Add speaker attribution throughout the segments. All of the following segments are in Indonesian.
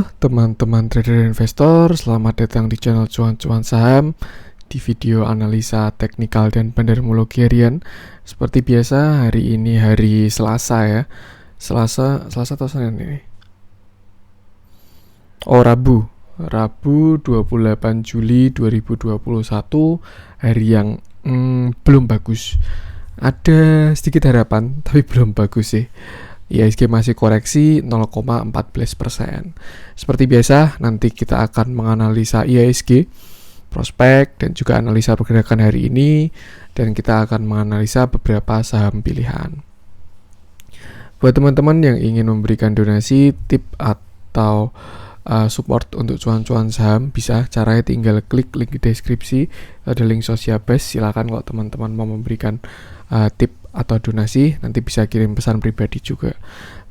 Speaker 1: Teman-teman trader dan investor, selamat datang di channel Cuan-Cuan Saham. Di video analisa teknikal dan bandarmologi harian. Seperti biasa, hari ini hari Selasa ya. Selasa atau Senin ini? Oh, Rabu 28 Juli 2021. Hari yang belum bagus. Ada sedikit harapan, tapi belum bagus sih. IHSG masih koreksi 0,14%. Seperti biasa, nanti kita akan menganalisa IHSG, prospek, dan juga analisa pergerakan hari ini, dan kita akan menganalisa beberapa saham pilihan. Buat teman-teman yang ingin memberikan donasi, tip atau support untuk cuan-cuan saham, bisa caranya tinggal klik link di deskripsi, ada link Sosiabase. Silakan kalau teman-teman mau memberikan tip atau donasi, nanti bisa kirim pesan pribadi juga.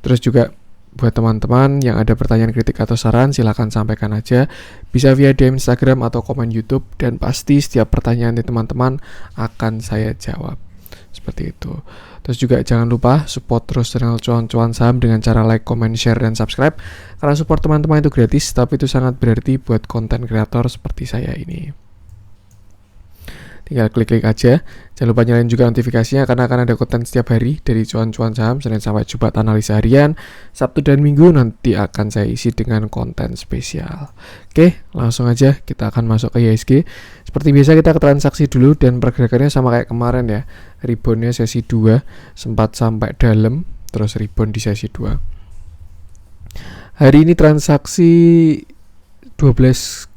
Speaker 1: Terus juga buat teman-teman yang ada pertanyaan, kritik atau saran, silakan sampaikan aja, bisa via DM Instagram atau komen YouTube, dan pasti setiap pertanyaan dari teman-teman akan saya jawab. Seperti itu. Terus juga jangan lupa support terus channel Cuan-Cuan Saham dengan cara like, comment, share, dan subscribe. Karena support teman-teman itu gratis, tapi itu sangat berarti buat konten kreator seperti saya ini. Tinggal klik-klik aja. Jangan lupa nyalain juga notifikasinya, karena akan ada konten setiap hari dari Cuan-Cuan Saham, Senin sampai Jumat analisa harian, Sabtu dan Minggu nanti akan saya isi dengan konten spesial. Oke, langsung aja kita akan masuk ke IHSG. Seperti biasa kita ke transaksi dulu, dan pergerakannya sama kayak kemarin ya. Reboundnya sesi 2 sempat sampai dalam, terus rebound di sesi 2. Hari ini transaksi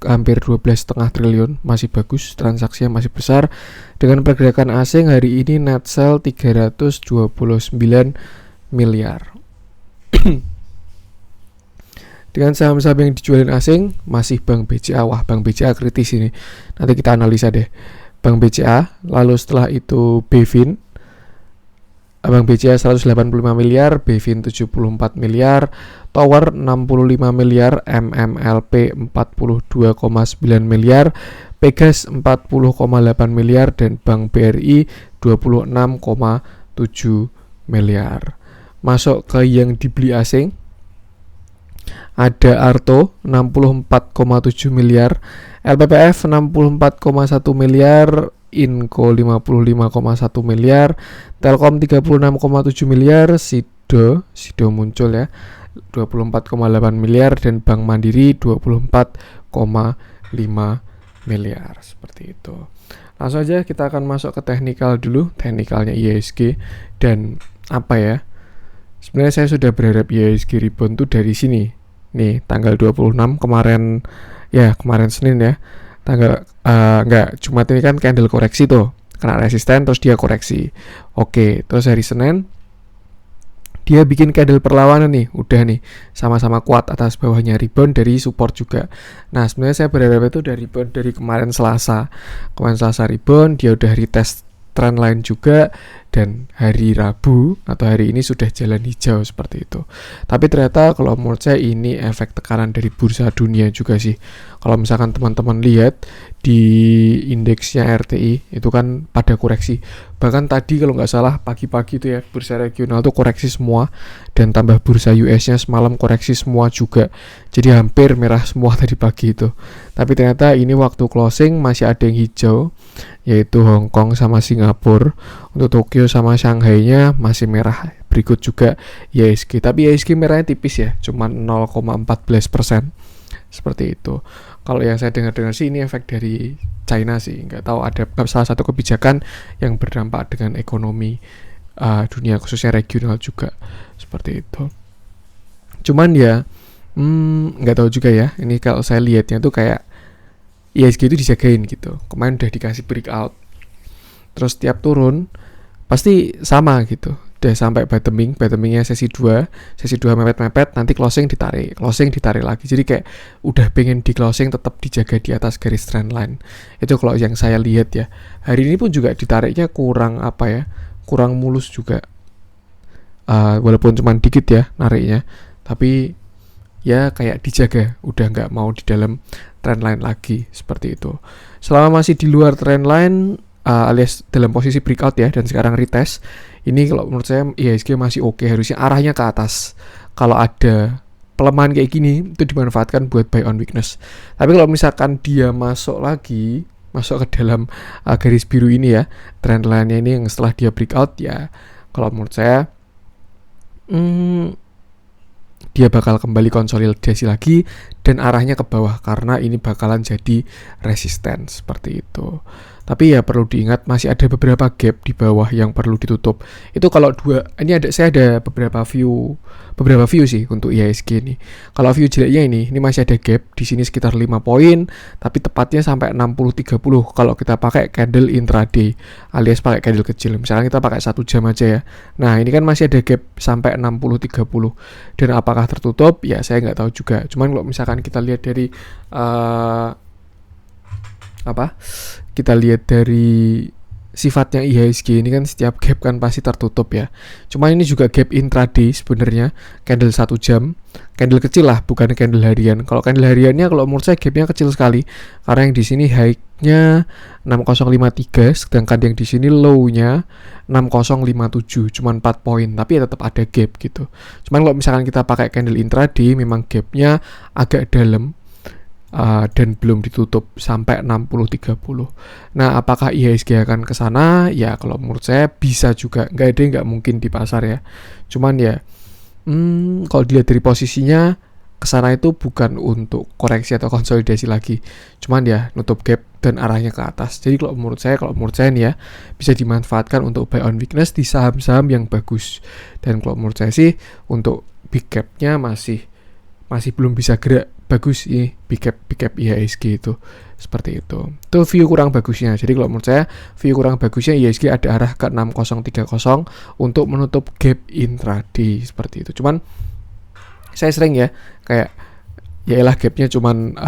Speaker 1: hampir 12,5 triliun, masih bagus, transaksinya masih besar. Dengan pergerakan asing hari ini net sell 329 miliar. Dengan saham-saham yang dijualin asing masih Bank BCA. Wah, Bank BCA kritis ini. Nanti kita analisa deh. Bank BCA, lalu setelah itu BVIN. Bank BCA 185 miliar, BVIN 74 miliar, Tower 65 miliar, MMLP 42,9 miliar, Pegas 40,8 miliar, dan Bank BRI 26,7 miliar. Masuk ke yang dibeli asing, ada Arto 64,7 miliar, LPPF 64,1 miliar, Inco 55,1 miliar, Telkom 36,7 miliar, Sido muncul ya 24,8 miliar, dan Bank Mandiri 24,5 miliar. Seperti itu. Langsung aja kita akan masuk ke teknikal dulu, teknikalnya IHSG. Dan apa ya, sebenarnya saya sudah berharap IHSG rebound tuh dari sini nih, tanggal 26 kemarin Senin ya. Tanggal enggak, Jumat ini kan candle koreksi tuh, kena resisten terus dia koreksi. Oke, terus hari Senin dia bikin candle perlawanan nih, udah nih sama-sama kuat, atas bawahnya rebound dari support juga. Nah, sebenarnya saya berharap itu dari rebound dari kemarin Selasa rebound, dia udah retest trendline juga, dan hari Rabu atau hari ini sudah jalan hijau seperti itu. Tapi ternyata kalau menurut saya ini efek tekanan dari bursa dunia juga sih. Kalau misalkan teman-teman lihat di indeksnya RTI itu kan pada koreksi. Bahkan tadi kalau nggak salah pagi-pagi itu ya, bursa regional tuh koreksi semua, dan tambah bursa US-nya semalam koreksi semua juga. Jadi hampir merah semua tadi pagi itu. Tapi ternyata ini waktu closing masih ada yang hijau, yaitu Hong Kong sama Singapura. Untuk Tokyo sama Shanghai-nya masih merah. Berikut juga IHSG, tapi IHSG merahnya tipis ya, cuma 0,14%. Seperti itu. Kalau yang saya dengar sih ini efek dari China sih, nggak tahu, ada salah satu kebijakan yang berdampak dengan ekonomi dunia, khususnya regional juga, seperti itu. Cuman ya nggak tahu juga ya, ini kalau saya lihatnya tuh kayak IHSG itu dijagain gitu. Kemarin udah dikasih breakout, terus tiap turun pasti sama gitu, udah sampai bottomingnya sesi 2 mepet-mepet, nanti closing ditarik lagi. Jadi kayak udah pengen di closing tetap dijaga di atas garis trendline. Itu kalau yang saya lihat ya. Hari ini pun juga ditariknya kurang mulus juga, walaupun cuma dikit ya nariknya, tapi ya kayak dijaga, udah nggak mau di dalam trendline lagi, seperti itu. Selama masih di luar trendline, alias dalam posisi breakout ya, dan sekarang retest, ini kalau menurut saya IHSG masih oke, harusnya arahnya ke atas. Kalau ada pelemahan kayak gini itu dimanfaatkan buat buy on weakness. Tapi kalau misalkan dia masuk ke dalam garis biru ini ya, trendline-nya ini yang setelah dia breakout ya, kalau menurut saya dia bakal kembali konsolidasi lagi dan arahnya ke bawah karena ini bakalan jadi resisten seperti itu. Tapi ya perlu diingat masih ada beberapa gap di bawah yang perlu ditutup. Itu kalau saya ada beberapa view sih untuk IHSG ini. Kalau view jeleknya ini masih ada gap di sini sekitar 5 poin, tapi tepatnya sampai 60-30 kalau kita pakai candle intraday alias pakai candle kecil. Misalnya kita pakai 1 jam aja ya. Nah, ini kan masih ada gap sampai 60-30. Dan apakah tertutup? Ya saya nggak tahu juga. Cuman kalau misalkan kita lihat dari sifatnya IHSG ini kan setiap gap kan pasti tertutup ya. Cuma ini juga gap intraday sebenarnya, candle 1 jam, candle kecil lah, bukan candle harian. Kalau candle hariannya kalau menurut saya gapnya kecil sekali, karena yang di sini high-nya 6053, sedangkan yang di sini low-nya 6057, cuma 4 poin, tapi ya tetap ada gap gitu. Cuman kalau misalkan kita pakai candle intraday, memang gapnya agak dalam. Dan belum ditutup sampai 60-30. Nah, apakah IHSG akan ke sana? Ya, kalau menurut saya bisa juga. Nggak mungkin di pasar ya. Cuman ya, kalau dilihat dari posisinya, ke sana itu bukan untuk koreksi atau konsolidasi lagi. Cuman ya, nutup gap dan arahnya ke atas. Jadi kalau menurut saya nih ya, bisa dimanfaatkan untuk buy on weakness di saham-saham yang bagus. Dan kalau menurut saya sih, untuk big cap-nya masih belum bisa gerak bagus ini big cap IHSG itu seperti itu view kurang bagusnya. Jadi kalau menurut saya view kurang bagusnya IHSG ada arah ke 6030 untuk menutup gap intraday seperti itu. Cuman saya sering ya kayak yaelah gapnya cuman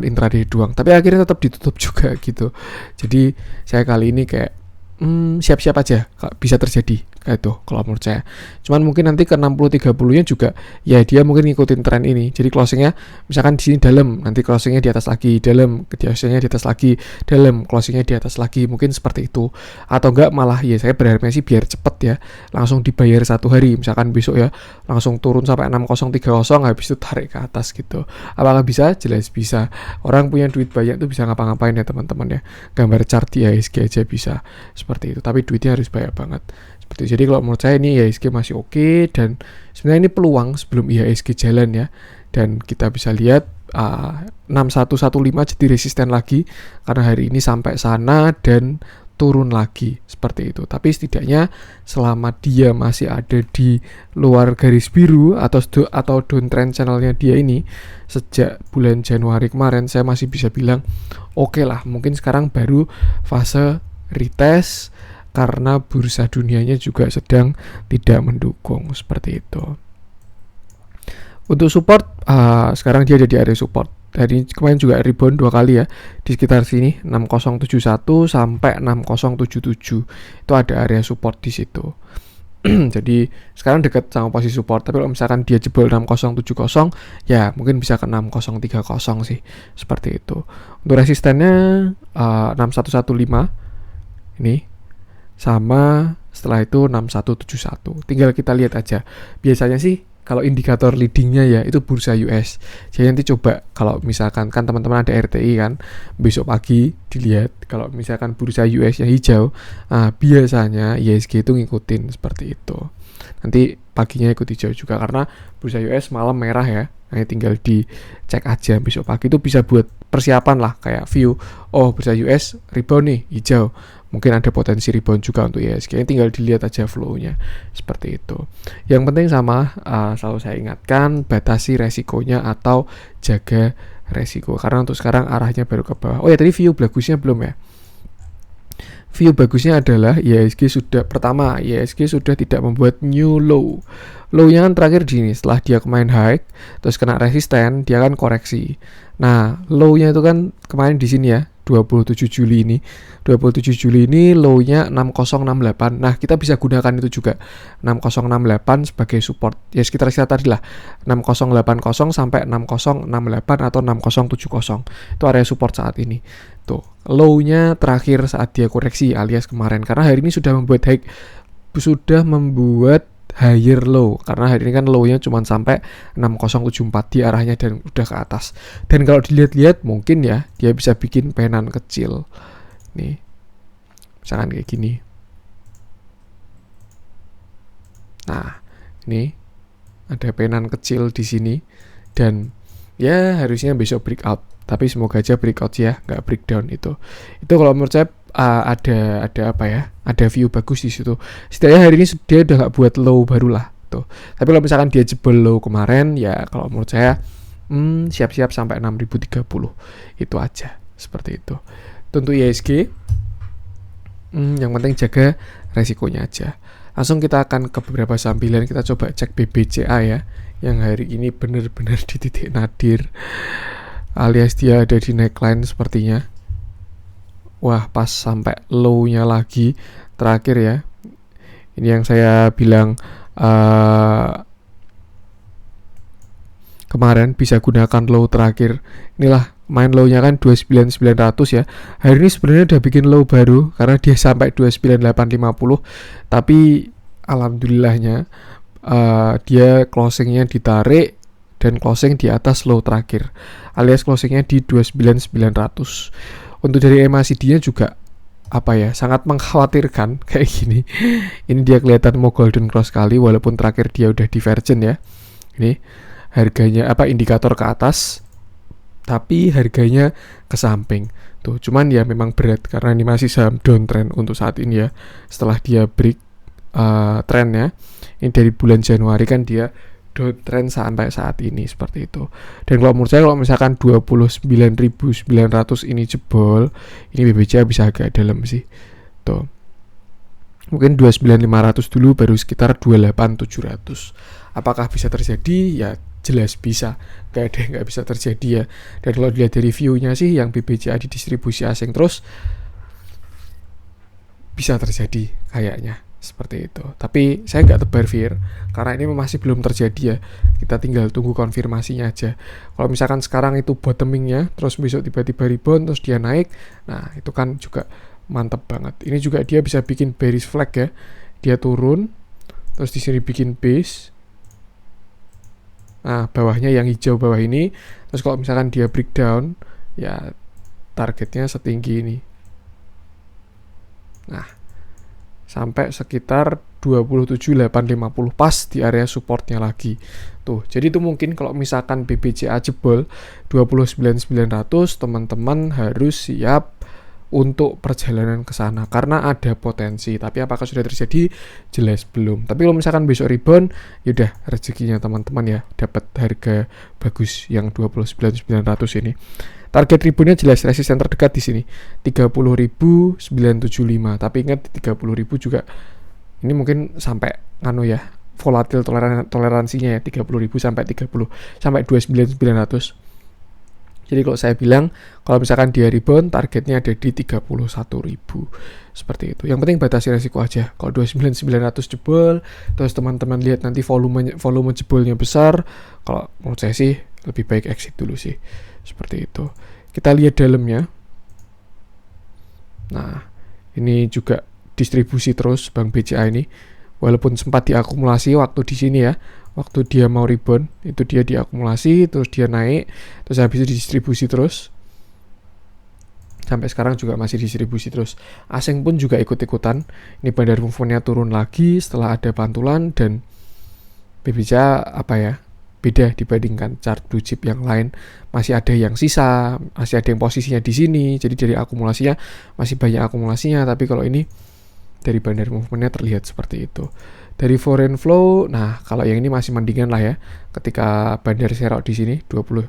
Speaker 1: intraday doang, tapi akhirnya tetap ditutup juga gitu. Jadi saya kali ini kayak siap-siap aja bisa terjadi kayak itu kalau menurut saya. Cuman mungkin nanti ke 60-30 nya juga ya dia mungkin ngikutin tren ini. Jadi closingnya misalkan di sini dalam, nanti closingnya di atas lagi, dalam, closingnya di atas lagi, dalam, closingnya di atas lagi, mungkin seperti itu. Atau enggak malah ya saya berharapnya sih biar cepet ya, langsung dibayar 1 hari, misalkan besok ya langsung turun sampai 6030 habis itu tarik ke atas gitu. Apakah bisa? Jelas bisa. Orang punya duit banyak tuh bisa ngapa-ngapain ya teman-teman ya. Gambar chart di IHSG aja bisa seperti itu, tapi duitnya harus banyak banget seperti itu. Jadi kalau menurut saya ini IHSG masih oke, dan sebenarnya ini peluang sebelum IHSG jalan ya, dan kita bisa lihat 6115 jadi resisten lagi karena hari ini sampai sana dan turun lagi seperti itu. Tapi setidaknya selama dia masih ada di luar garis biru atau downtrend channelnya dia ini sejak bulan Januari kemarin, saya masih bisa bilang oke lah, mungkin sekarang baru fase retest karena bursa dunianya juga sedang tidak mendukung seperti itu. Untuk support sekarang dia ada di area support. Dari kemarin juga rebound 2 kali ya di sekitar sini 6071 sampai 6077. Itu ada area support di situ. Jadi sekarang dekat sama posisi support, tapi kalau misalkan dia jebol 6070 ya mungkin bisa ke 6030 sih seperti itu. Untuk resistennya 6115 ini sama, setelah itu 6171. Tinggal kita lihat aja. Biasanya sih kalau indikator leadingnya ya itu bursa US. Jadi nanti coba kalau misalkan kan teman-teman ada RTI kan, besok pagi dilihat kalau misalkan bursa US yang hijau, biasanya IHSG itu ngikutin seperti itu. Nanti paginya ikut hijau juga karena bursa US malam merah ya. Nah, tinggal dicek aja besok pagi, itu bisa buat persiapan lah kayak view. Oh, bursa US rebound nih hijau, mungkin ada potensi rebound juga untuk IHSG. Tinggal dilihat aja flow-nya seperti itu. Yang penting sama selalu saya ingatkan, batasi resikonya atau jaga resiko karena untuk sekarang arahnya baru ke bawah. Oh ya, tadi view bagusnya belum ya. View bagusnya adalah IHSG sudah tidak membuat new low. Low-nya kan terakhir di sini, setelah dia kemarin high terus kena resisten, dia kan koreksi. Nah, low-nya itu kan kemarin di sini ya, 27 Juli ini. 27 Juli ini low-nya 6068. Nah, kita bisa gunakan itu juga 6068 sebagai support. Ya sekitar tadi lah 6080 sampai 6068 atau 6070. Itu area support saat ini. Tuh, low-nya terakhir saat dia koreksi alias kemarin, karena hari ini sudah membuat higher low, karena hari ini kan low-nya cuma sampai 6074 di arahnya dan udah ke atas. Dan kalau dilihat-lihat mungkin ya dia bisa bikin penan kecil nih, misalkan kayak gini. Nah ini ada penan kecil di sini dan ya harusnya besok breakout, tapi semoga aja breakout ya, nggak breakdown. Itu kalau menurut saya ada apa ya, ada view bagus di situ. Setidaknya hari ini dia udah nggak buat low baru lah tuh. Tapi kalau misalkan dia jebol low kemarin ya, kalau menurut saya siap-siap sampai 6030 itu aja, seperti itu. Tentu IHSG yang penting jaga resikonya aja. Langsung kita akan ke beberapa saham pilihan. Kita coba cek BBCA ya, yang hari ini benar-benar di titik nadir, alias dia ada di neckline sepertinya. Wah, pas sampai low-nya lagi terakhir ya. Ini yang saya bilang kemarin bisa gunakan low terakhir. Inilah main low-nya kan 29900 ya. Hari ini sebenarnya udah bikin low baru karena dia sampai 29850. Tapi alhamdulillahnya dia closingnya ditarik dan closing di atas low terakhir, alias closingnya di 29900. Untuk dari MACD-nya juga apa ya, sangat mengkhawatirkan kayak gini. Ini dia kelihatan mau golden cross kali, walaupun terakhir dia udah divergent ya. Ini harganya indikator ke atas, tapi harganya ke samping tuh. Cuman ya memang berat karena ini masih saham downtrend untuk saat ini ya. Setelah dia break trendnya, ini dari bulan Januari kan dia downtrend sampai saat ini seperti itu. Dan kalau menurut saya, kalau misalkan 29.900 ini jebol, ini BBCA bisa agak dalam sih tuh. Mungkin 29.500 dulu, baru sekitar 28.700. Apakah bisa terjadi? Ya jelas bisa, gak ada yang gak bisa terjadi ya. Dan kalau dilihat dari view-nya sih, yang BBCA di distribusi asing terus, bisa terjadi kayaknya seperti itu. Tapi saya nggak tebar fear karena ini masih belum terjadi ya. Kita tinggal tunggu konfirmasinya aja. Kalau misalkan sekarang itu bottomingnya, terus besok tiba-tiba rebound, terus dia naik, nah itu kan juga mantep banget. Ini juga dia bisa bikin bearish flag ya. Dia turun, terus di sini bikin base. Nah bawahnya yang hijau bawah ini. Terus kalau misalkan dia breakdown, ya targetnya setinggi ini. Nah sampai sekitar 27.850 pas di area supportnya lagi tuh. Jadi itu mungkin kalau misalkan BBCA jebol 29.900, teman-teman harus siap untuk perjalanan ke sana karena ada potensi. Tapi apakah sudah terjadi? Jelas belum. Tapi kalau misalkan besok rebound, yaudah rezekinya teman-teman ya, dapat harga bagus yang 29.900 ini. Target reboundnya jelas, resisten terdekat di sini 30.975. Tapi ingat 30.000 juga ini mungkin sampai volatil toleransinya ya, 30.000 sampai 29.900. Jadi kalau saya bilang, kalau misalkan dia rebound, targetnya ada di 31.000 seperti itu. Yang penting batasi resiko aja. Kalau 29.900 jebol, terus teman-teman lihat nanti volume jebolnya besar, kalau menurut saya sih lebih baik exit dulu sih. Seperti itu. Kita lihat dalamnya. Nah, ini juga distribusi terus Bank BCA ini. Walaupun sempat diakumulasi waktu di sini ya. Waktu dia mau rebound, itu dia diakumulasi, terus dia naik, terus habis itu didistribusi terus. Sampai sekarang juga masih distribusi terus. Asing pun juga ikut-ikutan. Ini bandar movement-nya turun lagi setelah ada pantulan, dan BBCA beda dibandingkan chart blue chip yang lain. Masih ada yang sisa, masih ada yang posisinya di sini. Jadi dari akumulasinya masih banyak akumulasinya, tapi kalau ini dari bandar movement-nya terlihat seperti itu. Dari foreign flow, nah kalau yang ini masih mendingan lah ya. Ketika bandar serok di sini 20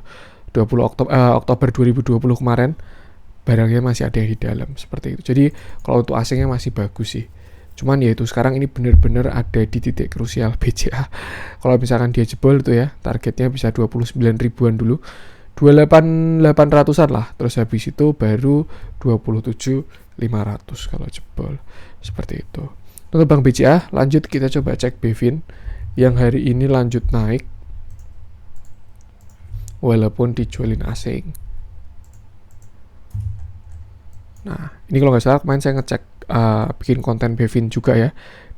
Speaker 1: Oktober 2020 kemarin, barangnya masih ada di dalam seperti itu. Jadi kalau untuk asingnya masih bagus sih. Cuman ya itu sekarang ini benar-benar ada di titik krusial BCA. Kalau misalkan dia jebol itu ya, targetnya bisa 29 ribuan dulu. 28.800-an lah. Terus habis itu baru 27.500 kalau jebol. Seperti itu. Untuk Bank BCA, lanjut kita coba cek BVIN yang hari ini lanjut naik walaupun dijualin asing. Nah, ini kalau nggak salah kemarin saya ngecek bikin konten BVIN juga ya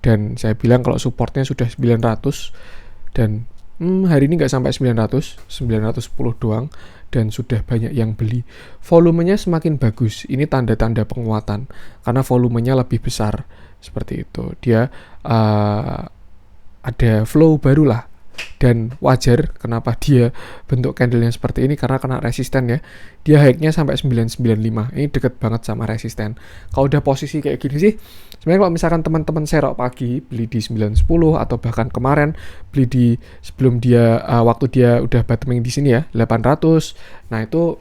Speaker 1: dan saya bilang kalau supportnya sudah 900 dan hari ini nggak sampai 900, 910 doang, dan sudah banyak yang beli. Volumenya semakin bagus, ini tanda-tanda penguatan karena volumenya lebih besar, seperti itu. Dia ada flow baru lah, dan wajar kenapa dia bentuk candlenya seperti ini, karena kena resisten ya. Dia high-nya sampai 995, ini deket banget sama resisten. Kalau udah posisi kayak gini sih, sebenarnya kalau misalkan teman-teman serok pagi beli di 910 atau bahkan kemarin beli di sebelum dia waktu dia udah bottoming di sini ya 800, nah itu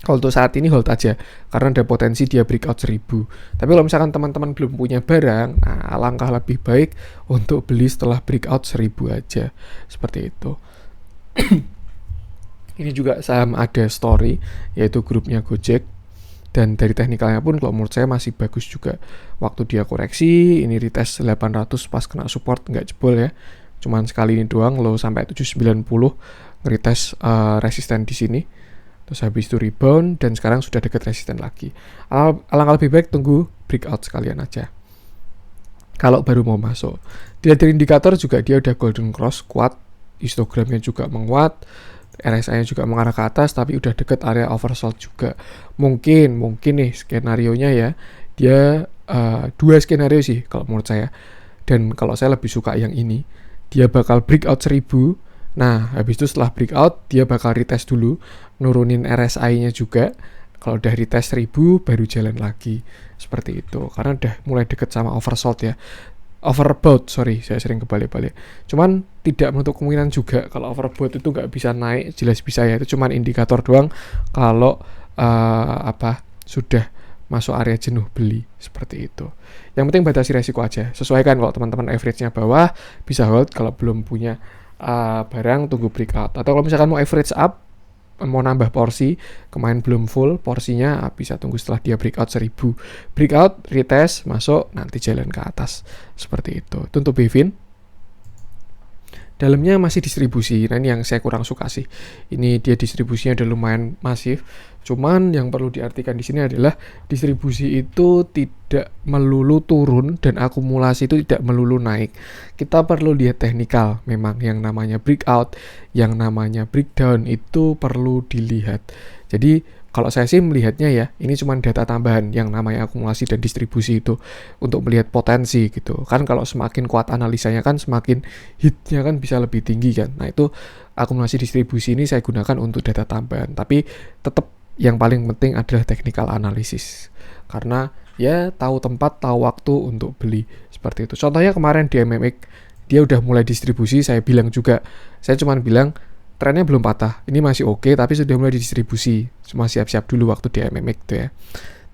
Speaker 1: kalau untuk saat ini hold aja karena ada potensi dia breakout 1000. Tapi kalau misalkan teman-teman belum punya barang, nah alangkah lebih baik untuk beli setelah breakout 1000 aja, seperti itu. Ini juga saham ada story, yaitu grupnya Gojek. Dan dari teknikalnya pun kalau menurut saya masih bagus juga. Waktu dia koreksi, ini retest 800 pas kena support, nggak jebol ya. Cuman sekali ini doang, low sampai 790, ngeretest resisten di sini. Terus habis itu rebound, dan sekarang sudah dekat resisten lagi. Alangkah lebih baik tunggu breakout sekalian aja kalau baru mau masuk. Dilihat dari indikator juga dia udah golden cross, kuat, histogramnya juga menguat, RSI-nya juga mengarah ke atas, tapi udah deket area oversold juga. Mungkin nih skenario-nya ya, dia dua skenario sih kalau menurut saya. Dan kalau saya lebih suka yang ini, dia bakal breakout 1000. Nah, habis itu setelah breakout, dia bakal retest dulu, nurunin RSI-nya juga. Kalau udah retest 1000, baru jalan lagi. Seperti itu, karena udah mulai deket sama oversold ya. Overbought, sorry, saya sering kebalik-balik. Cuman tidak menutup kemungkinan juga kalau overbought itu nggak bisa naik, jelas bisa ya. Itu cuman indikator doang kalau sudah masuk area jenuh beli, seperti itu. Yang penting batasi resiko aja. Sesuaikan kalau teman-teman average-nya bawah, bisa hold. Kalau belum punya barang, tunggu breakout. Atau kalau misalkan mau average up, mau nambah porsi, kemarin belum full porsinya, bisa tunggu setelah dia breakout 1000. Breakout, retest, masuk, nanti jalan ke atas. Seperti itu. Itu untuk Bevin. Dalamnya masih distribusi. Nah, ini yang saya kurang suka sih. Ini dia distribusinya udah lumayan masif. Cuman yang perlu diartikan di sini adalah distribusi itu tidak melulu turun dan akumulasi itu tidak melulu naik. Kita perlu lihat teknikal. Memang yang namanya breakout, yang namanya breakdown itu perlu dilihat. Jadi kalau saya sih melihatnya ya, ini cuma data tambahan yang namanya akumulasi dan distribusi itu untuk melihat potensi gitu. Kan kalau semakin kuat analisanya kan semakin hitnya kan bisa lebih tinggi kan. Nah itu akumulasi distribusi ini saya gunakan untuk data tambahan. Tapi tetap yang paling penting adalah technical analysis. Karena ya tahu tempat, tahu waktu untuk beli seperti itu. Contohnya kemarin di MMX, dia udah mulai distribusi, saya bilang juga. Saya cuma bilang, trennya belum patah, ini masih oke, tapi sudah mulai didistribusi. Cuma siap-siap dulu waktu di MMX itu ya.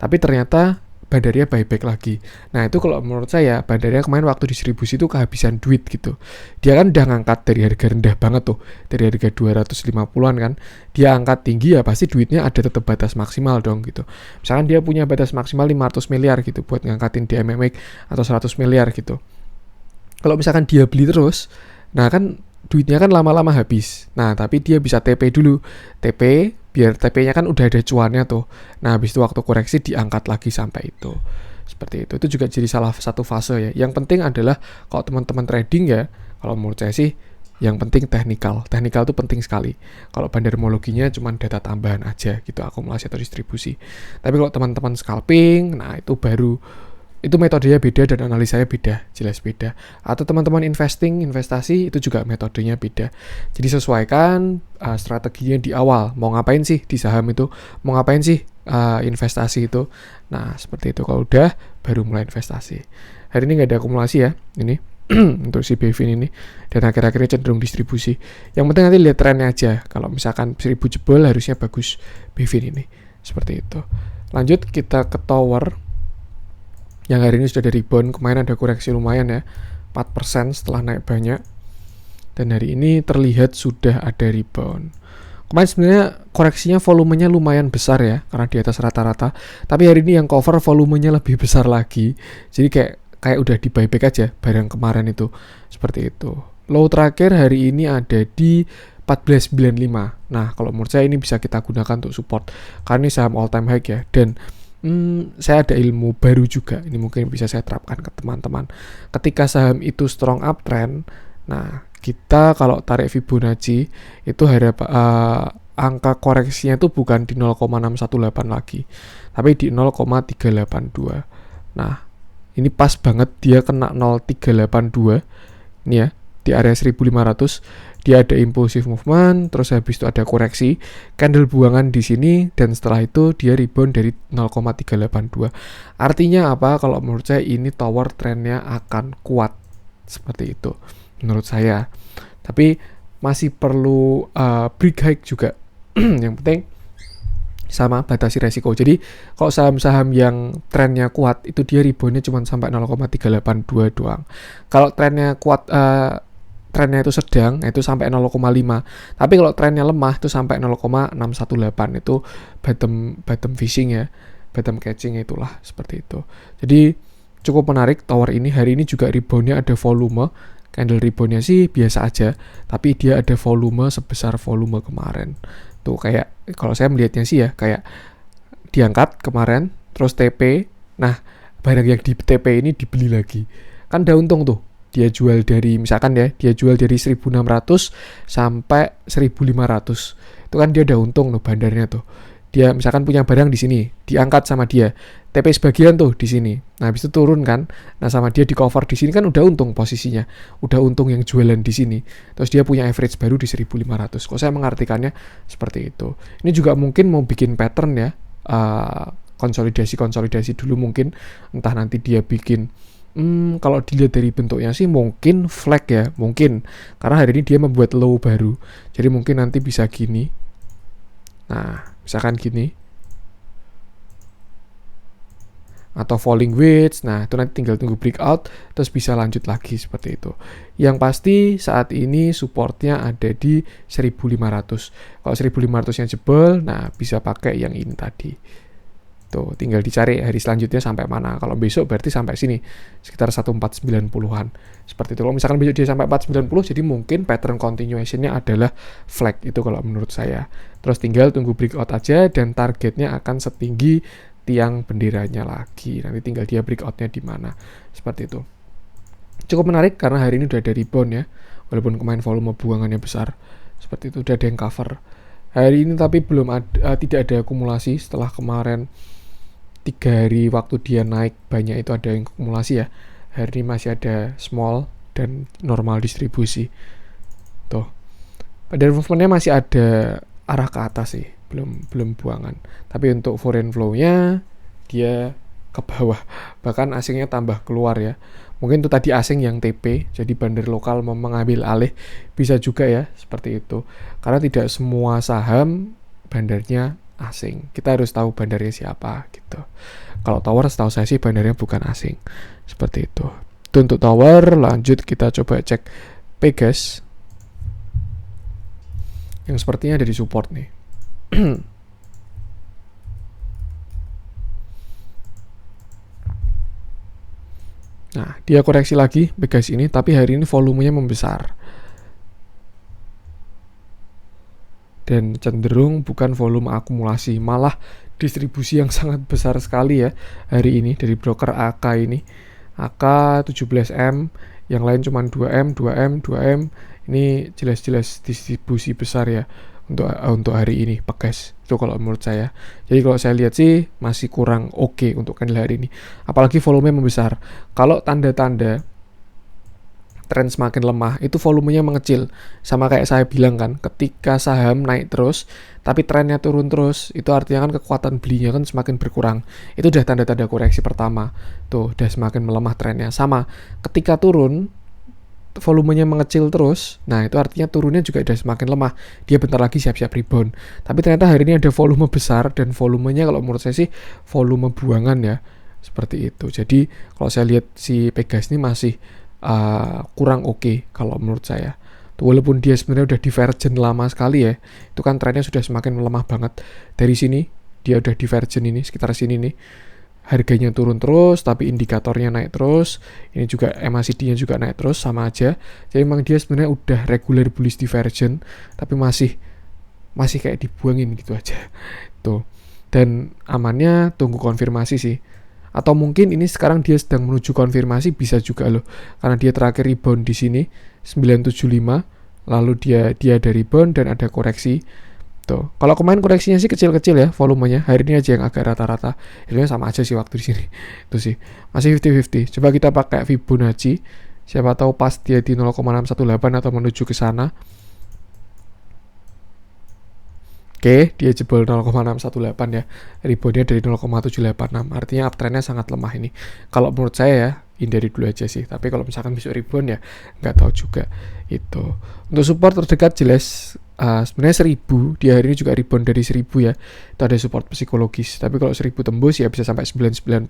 Speaker 1: Tapi ternyata Bandaria buyback lagi. Nah itu kalau menurut saya, Bandaria kemarin waktu distribusi itu kehabisan duit gitu. Dia kan udah ngangkat dari harga rendah banget tuh, dari harga 250-an kan. Dia angkat tinggi ya pasti duitnya ada tetap batas maksimal dong gitu. Misalkan dia punya batas maksimal 500 miliar gitu buat ngangkatin di MMX atau 100 miliar gitu. Kalau misalkan dia beli terus, nah kan duitnya kan lama-lama habis. Nah, tapi dia bisa TP dulu. TP, biar TP-nya kan udah ada cuannya tuh. Nah, habis itu waktu koreksi diangkat lagi sampai itu. Seperti itu. Itu juga jadi salah satu fase ya. Yang penting adalah kalau teman-teman trading ya, kalau menurut saya sih, yang penting teknikal. Teknikal itu penting sekali. Kalau bandarmologinya cuma data tambahan aja gitu, akumulasi atau distribusi. Tapi kalau teman-teman scalping, nah itu baru, itu metodenya beda dan analisanya beda, jelas beda. Atau teman-teman investasi itu juga metodenya beda. Jadi sesuaikan strateginya di awal. Mau ngapain sih di saham itu? Mau ngapain sih investasi itu? Nah seperti itu. Kalau udah baru mulai investasi. Hari ini nggak ada akumulasi ya, ini untuk si Bevin ini. Dan akhir-akhirnya cenderung distribusi. Yang penting nanti lihat trennya aja. Kalau misalkan 1000 jebol harusnya bagus Bevin ini. Seperti itu. Lanjut kita ke Tower. Yang hari ini sudah ada rebound, kemarin ada koreksi lumayan ya, 4% setelah naik banyak. Dan hari ini terlihat sudah ada rebound. Kemarin sebenarnya koreksinya volumenya lumayan besar ya, karena di atas rata-rata. Tapi hari ini yang cover volumenya lebih besar lagi. Jadi kayak udah di buyback aja barang kemarin itu. Seperti itu. Low terakhir hari ini ada di 1495. Nah, kalau menurut saya ini bisa kita gunakan untuk support. Karena ini saham all time high ya. Dan saya ada ilmu baru juga, ini mungkin bisa saya terapkan ke teman-teman. Ketika saham itu strong uptrend, nah kita kalau tarik Fibonacci itu angka koreksinya itu bukan di 0,618 lagi, tapi di 0,382. Nah, ini pas banget dia kena 0,382 ini ya, di area 1500 dia ada impulsive movement, terus habis itu ada koreksi, candle buangan di sini, dan setelah itu dia rebound dari 0,382. Artinya apa? Kalau menurut saya ini tower trendnya akan kuat seperti itu menurut saya. Tapi masih perlu break high juga. Yang penting sama batasi resiko. Jadi kalau saham-saham yang trennya kuat itu dia reboundnya cuma sampai 0,382 doang. Kalau trennya kuat, trennya itu sedang, itu sampai 0,5. Tapi kalau trennya lemah itu sampai 0,618, itu bottom fishing ya, bottom catching itulah, seperti itu. Jadi cukup menarik tower ini. Hari ini juga reboundnya ada volume. Candle reboundnya sih biasa aja, tapi dia ada volume sebesar volume kemarin. Tuh kayak kalau saya melihatnya sih ya, kayak diangkat kemarin, terus TP. Nah, barang yang di TP ini dibeli lagi. Kan udah untung tuh. Dia jual dari, misalkan ya, dia jual dari 1600 sampai 1500. Itu kan dia udah untung loh bandarnya tuh. Dia misalkan punya barang di sini, diangkat sama dia, TP sebagian tuh di sini. Nah, habis itu turun kan. Nah, sama dia di cover di sini kan udah untung posisinya. Udah untung yang jualan di sini. Terus dia punya average baru di 1500. Kok saya mengartikannya seperti itu. Ini juga mungkin mau bikin pattern ya. Konsolidasi dulu mungkin. Entah nanti dia bikin kalau dilihat dari bentuknya sih mungkin flag ya, mungkin karena hari ini dia membuat low baru, jadi mungkin nanti bisa gini. Nah, misalkan gini atau falling wedge. Nah, itu nanti tinggal tunggu breakout terus bisa lanjut lagi seperti itu. Yang pasti saat ini supportnya ada di 1500. Kalau 1500-nya jebol, nah bisa pakai yang ini tadi. Tuh, tinggal dicari hari selanjutnya sampai mana. Kalau besok berarti sampai sini, sekitar 1490-an. Seperti itu. Kalau misalkan besok dia sampai 490, jadi mungkin pattern continuation-nya adalah flag itu kalau menurut saya. Terus tinggal tunggu breakout aja, dan targetnya akan setinggi tiang benderanya lagi. Nanti tinggal dia breakout-nya di mana. Seperti itu. Cukup menarik karena hari ini udah ada rebound ya. Walaupun kemarin volume buangannya besar. Seperti itu, udah ada yang cover. Hari ini tapi belum ada, tidak ada akumulasi setelah kemarin 3 hari waktu dia naik banyak itu ada yang akumulasi ya. Hari ini masih ada small dan normal distribusi. Tuh. Pada movementnya masih ada arah ke atas sih, belum buangan. Tapi untuk foreign flow-nya dia ke bawah. Bahkan asingnya tambah keluar ya. Mungkin itu tadi asing yang TP, jadi bandar lokal mau mengambil alih, bisa juga ya seperti itu. Karena tidak semua saham bandarnya asing. Kita harus tahu bandarnya siapa gitu. Kalau tower setahu saya sih bandarnya bukan asing. Seperti itu. Itu untuk tower. Lanjut kita coba cek Pegas. Yang sepertinya ada di support nih. Nah, dia koreksi lagi Pegas ini, tapi hari ini volumenya membesar. Dan cenderung bukan volume akumulasi, malah distribusi yang sangat besar sekali ya hari ini dari broker AK ini. AK 17M, yang lain cuma 2M, 2M, 2M. Ini jelas-jelas distribusi besar ya untuk hari ini Pegas. Itu kalau menurut saya. Jadi kalau saya lihat sih masih kurang oke untuk candle hari ini. Apalagi volumenya membesar. Kalau tanda-tanda tren semakin lemah, itu volumenya mengecil. Sama kayak saya bilang kan, ketika saham naik terus, tapi trennya turun terus, itu artinya kan kekuatan belinya kan semakin berkurang. Itu udah tanda-tanda koreksi pertama. Tuh, udah semakin melemah trennya. Sama, ketika turun, volumenya mengecil terus, nah itu artinya turunnya juga udah semakin lemah. Dia bentar lagi siap-siap rebound. Tapi ternyata hari ini ada volume besar, dan volumenya kalau menurut saya sih volume buangan ya. Seperti itu. Jadi kalau saya lihat si Pegas ini masih kurang oke kalau menurut saya. Walaupun dia sebenarnya udah divergent lama sekali ya, itu kan trennya sudah semakin melemah banget. Dari sini dia udah divergent ini, sekitar sini nih, harganya turun terus tapi indikatornya naik terus. Ini juga MACD-nya juga naik terus, sama aja. Jadi memang dia sebenarnya udah regular bullish divergent, tapi masih kayak dibuangin gitu aja tuh. Dan amannya tunggu konfirmasi sih. Atau mungkin ini sekarang dia sedang menuju konfirmasi, bisa juga loh. Karena dia terakhir rebound di sini 975, lalu dia ada rebound dan ada koreksi. Tuh. Kalau kemarin koreksinya sih kecil-kecil ya volumenya. Hari ini aja yang agak rata-rata. Itu sama aja sih waktu di sini. Itu sih. Masih 50-50. Coba kita pakai Fibonacci. Siapa tahu pas dia di 0,618 atau menuju ke sana. Oke, dia jebol 0,618 ya. Reboundnya dari 0,786. Artinya uptrendnya sangat lemah ini. Kalau menurut saya ya, hindari dulu aja sih. Tapi kalau misalkan besok rebound ya, nggak tahu juga. Itu. Untuk support terdekat jelas sebenarnya 1000. Di hari ini juga rebound dari 1000 ya. Itu ada support psikologis. Tapi kalau 1000 tembus ya bisa sampai 990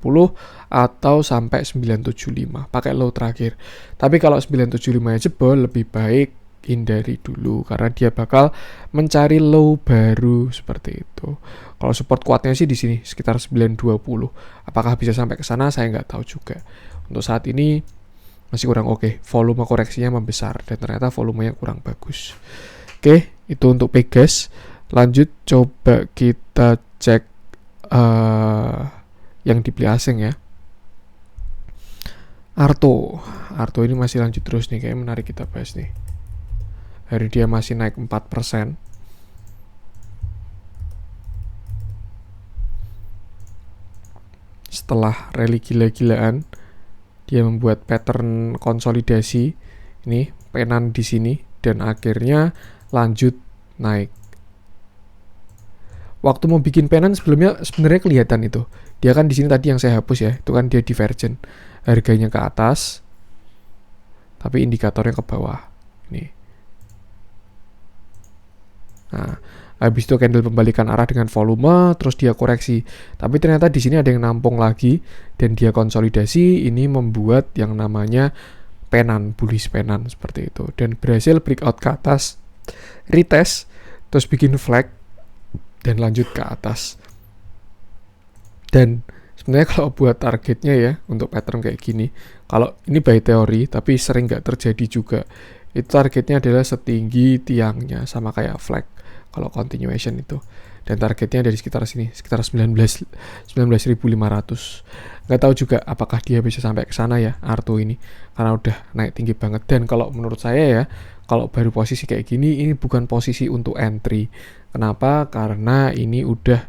Speaker 1: atau sampai 975. Pakai low terakhir. Tapi kalau 975 ya jebol, lebih baik hindari dulu karena dia bakal mencari low baru seperti itu. Kalau support kuatnya sih di sini sekitar 920. Apakah bisa sampai ke sana saya nggak tahu juga. Untuk saat ini masih kurang oke. Volume koreksinya membesar dan ternyata volumenya kurang bagus. Oke, itu untuk Pegas. Lanjut coba kita cek yang dibeli asing ya. Arto ini masih lanjut terus nih, kayaknya menarik kita bahas nih. Hari dia masih naik 4%. Setelah rally gila-gilaan, dia membuat pattern konsolidasi. Ini penan di sini dan akhirnya lanjut naik. Waktu mau bikin penan sebelumnya sebenarnya kelihatan itu. Dia kan di sini tadi yang saya hapus ya, itu kan dia divergent. Harganya ke atas, tapi indikatornya ke bawah. Nih. Nah, habis itu candle pembalikan arah dengan volume, terus dia koreksi. Tapi ternyata di sini ada yang nampung lagi dan dia konsolidasi. Ini membuat yang namanya penan, bullish penan seperti itu. Dan berhasil breakout ke atas, retest, terus bikin flag dan lanjut ke atas. Dan sebenarnya kalau buat targetnya ya untuk pattern kayak gini, kalau ini by teori tapi sering nggak terjadi juga. Itu targetnya adalah setinggi tiangnya sama kayak flag. Kalau continuation itu, dan targetnya dari sekitar sini, sekitar 19.500. Nggak tahu juga apakah dia bisa sampai ke sana ya Arto ini, karena udah naik tinggi banget. Dan kalau menurut saya ya, kalau baru posisi kayak gini, ini bukan posisi untuk entry. Kenapa? Karena ini udah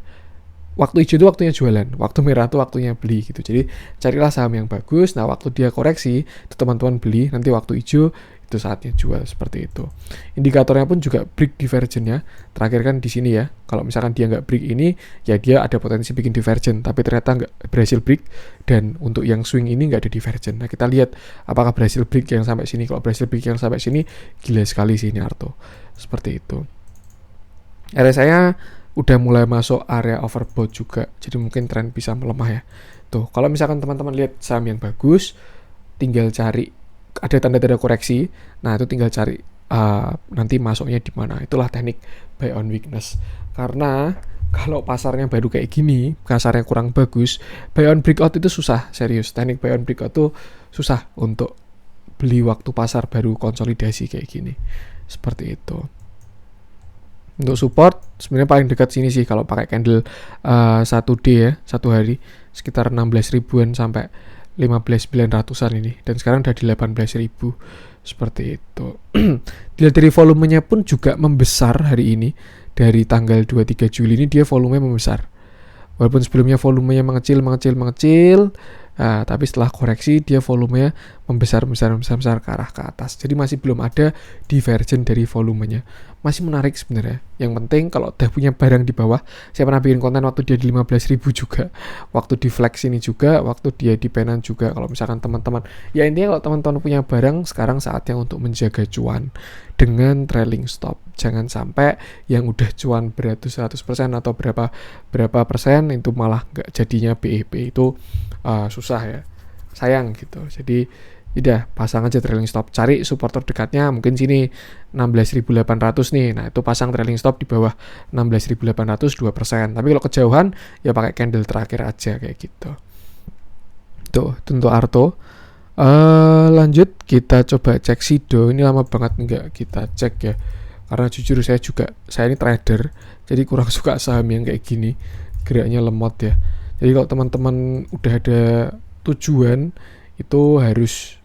Speaker 1: waktu hijau itu waktunya jualan, waktu merah itu waktunya beli gitu. Jadi carilah saham yang bagus. Nah waktu dia koreksi, itu teman-teman beli. Nanti waktu hijau itu saatnya jual seperti itu. Indikatornya pun juga break divergent ya. Terakhir kan di sini ya. Kalau misalkan dia nggak break ini, ya dia ada potensi bikin divergent. Tapi ternyata nggak berhasil break. Dan untuk yang swing ini nggak ada divergent. Nah kita lihat apakah berhasil break yang sampai sini. Kalau berhasil break yang sampai sini, gila sekali sih ini Arto. Seperti itu. RSI-nya udah mulai masuk area overbought juga. Jadi mungkin tren bisa melemah ya. Tuh, kalau misalkan teman-teman lihat saham yang bagus, tinggal cari ada tanda-tanda koreksi. Nah, itu tinggal cari nanti masuknya di mana. Itulah teknik buy on weakness. Karena kalau pasarnya baru kayak gini, pasarnya kurang bagus, buy on breakout itu susah, serius. Teknik buy on breakout itu susah untuk beli waktu pasar baru konsolidasi kayak gini. Seperti itu. Untuk support sebenarnya paling dekat sini sih kalau pakai candle 1D ya, satu hari sekitar 16 ribuan sampai 15.900-an ini, dan sekarang udah di 18.000 seperti itu. Dilihat dari volumenya pun juga membesar hari ini. Dari tanggal 23 Juli ini dia volumenya membesar. Walaupun sebelumnya volumenya mengecil, tapi setelah koreksi dia volumenya membesar ke arah ke atas. Jadi masih belum ada divergent dari volumenya. Masih menarik sebenarnya. Yang penting kalau udah punya barang di bawah, saya pernah bikin konten waktu dia di 15.000 juga, waktu di flex ini juga, waktu dia di penan juga. Kalau misalkan teman-teman, ya intinya kalau teman-teman punya barang, sekarang saatnya untuk menjaga cuan dengan trailing stop. Jangan sampai yang udah cuan beratus 100% atau berapa persen itu malah nggak jadinya BEP. Itu susah ya, sayang gitu. Jadi udah pasang aja trailing stop, cari support terdekatnya mungkin sini 16.800 nih. Nah itu pasang trailing stop di bawah 16.800 2%. Tapi kalau kejauhan ya pakai candle terakhir aja kayak gitu. Tuh tentu Arto. Lanjut kita coba cek Sido. Ini lama banget nggak kita cek ya, karena jujur saya ini trader, jadi kurang suka saham yang kayak gini. geraknya lemot ya. Jadi kalau teman-teman udah ada tujuan, itu harus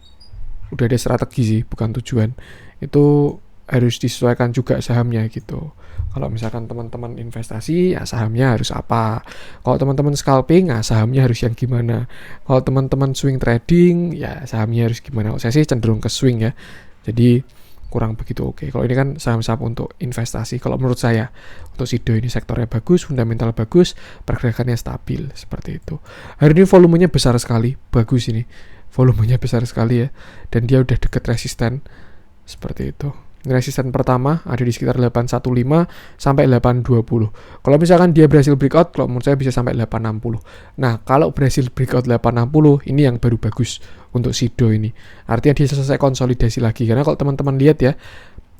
Speaker 1: udah ada strategi sih, bukan tujuan. Itu harus disesuaikan juga sahamnya gitu. Kalau misalkan teman-teman investasi, ya sahamnya harus apa. Kalau teman-teman scalping, ya sahamnya harus yang gimana. Kalau teman-teman swing trading, ya sahamnya harus gimana. Saya sih cenderung ke swing ya. Jadi kurang begitu oke. Kalau ini kan saham-saham untuk investasi. Kalau menurut saya, untuk Sido ini sektornya bagus, fundamental bagus, pergerakannya stabil, seperti itu. Hari ini volumenya besar sekali, bagus ini. Volumenya besar sekali ya. Dan dia udah deket resisten, seperti itu. Resisten pertama ada di sekitar 815 sampai 820. Kalau misalkan dia berhasil breakout, kalau menurut saya bisa sampai 860. Nah, kalau berhasil breakout 860, ini yang baru bagus untuk Sido ini. Artinya dia selesai konsolidasi lagi. Karena kalau teman-teman lihat ya,